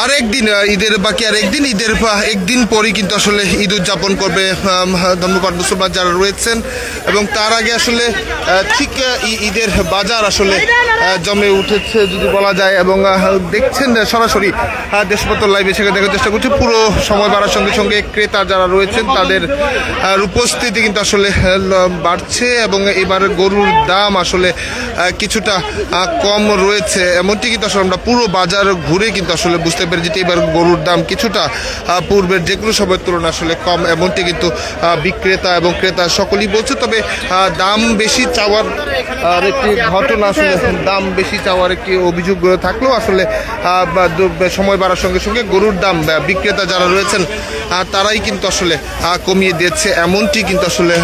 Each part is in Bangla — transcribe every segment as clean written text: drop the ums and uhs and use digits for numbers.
আরেকদিন ঈদের বাকি, আর একদিন ঈদের একদিন পরই কিন্তু আসলে ঈদ উদযাপন করবে ধর্মপ্রাণ মুসলমান যারা রয়েছেন। এবং তার আগে আসলে ঠিক ঈদের বাজার আসলে জমে উঠেছে যদি বলা যায়। এবং দেখছেন সরাসরি দেশপত্র লাইভে সেখানে দেখার চেষ্টা করছে। পুরো সময় বাড়ার সঙ্গে সঙ্গে ক্রেতা যারা রয়েছেন তাদের উপস্থিতি কিন্তু আসলে বাড়ছে। এবং এবার গরুর দাম আসলে কিছুটা কম রয়েছে, এমনটি কিন্তু আসলে আমরা পুরো বাজার ঘুরে কিন্তু আসলে বুঝতে পেরেছি যে এবার গরুর দাম কিছুটা পূর্বের যে কোনো সময়ের তুলনায় আসলে কম, এমনটি কিন্তু বিক্রেতা এবং ক্রেতা সকলেই বলছে। তবে দাম বেশি চাওয়ার একটি ঘটনা, আসলে দাম বেশি চাওয়ার একটি অভিযোগ থাকলেও আসলে সময় বাড়ার সঙ্গে সঙ্গে গরুর দাম বিক্রেতা যারা রয়েছেন তারাই কিন্তু আসলে কমিয়ে দিয়েছে, এমনটি কিন্তু আসলে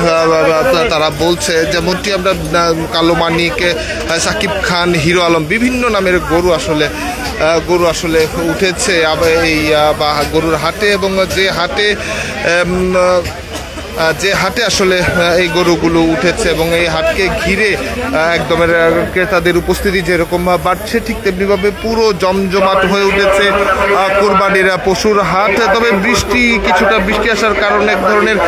তারা বলছে। যেমনটি আমরা কালো মানিক, সাকিব খান, হিরো আলম বিভিন্ন নামের গরু আসলে উঠেছে এই গরুর হাটে। এবং যে হাটে আসলে এই গরুগুলো উঠেছে এবং এই হাটকে ঘিরে একদমের ক্রেতাদের উপস্থিতি যেরকম বাড়ছে ঠিক তেমনিভাবে পুরো জমজমাট হয়ে উঠেছে কোরবানির পশুর হাট। তবে কিছুটা বৃষ্টি আসার কারণে এক ধরনের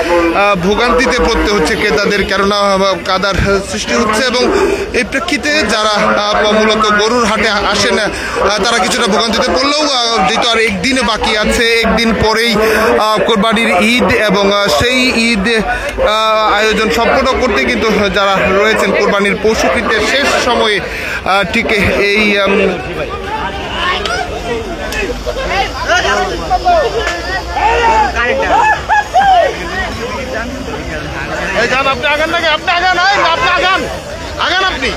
ভোগান্তিতে পড়তে হচ্ছে ক্রেতাদের, কেননা কাদার সৃষ্টি হচ্ছে। এবং এই প্রেক্ষিতে যারা মূলত গরুর হাটে আসে না তারা কিছুটা ভোগান্তিতে পড়লেও যেহেতু আর একদিন বাকি আছে, একদিন পরেই কোরবানির ঈদ এবং সেই ঈদ আয়োজন সম্পূর্ণ করতে কিন্তু যারা রয়েছেন কোরবানির পশু কিনতে শেষ সময়ে ঠিক এই আপনি আগান নাকি, আপনি আগান, আপনি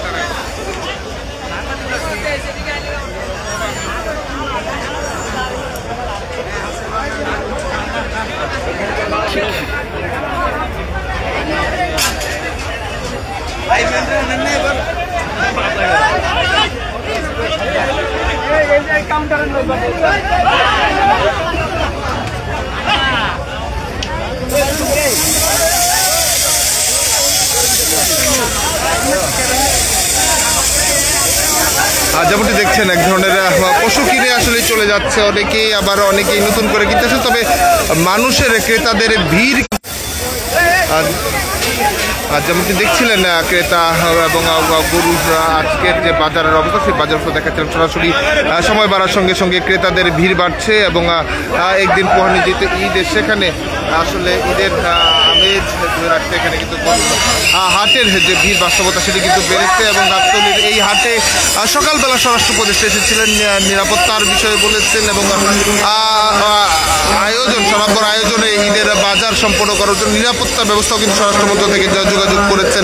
যেমনটি দেখছেন এক ধরনের পশু কিনে আসলে চলে যাচ্ছে অনেকেই, আবার অনেকেই নতুন করে কিনতেছে। তবে মানুষের ক্রেতাদের ভিড় যেমনটি দেখছিলেন ক্রেতা এবং গরুর আজকের যে বাজারের অবস্থা সেই বাজার দেখাচ্ছিলাম সরাসরি। সময় বাড়ার সঙ্গে সঙ্গে ক্রেতাদের ভিড় বাড়ছে এবং একদিন পোহানি যেতে ঈদ, সেখানে আসলে ঈদের আমেজ ধরে রাখতে এখানে কিন্তু হাটের যে ভিড় বাস্তবতা সেটি কিন্তু বেড়েছে। এবং গাবতলীর এই হাটে সকালবেলা স্বরাষ্ট্র উপদেষ্টা এসেছিলেন, নিরাপত্তার বিষয়ে বলেছেন এবং সরবরাহ আয়োজনে ঈদের বাজার সম্পন্ন করার জন্য নিরাপত্তা ব্যবস্থাও কিন্তু স্বরাষ্ট্র মন্ত্রক থেকে যোগাযোগ করেছেন।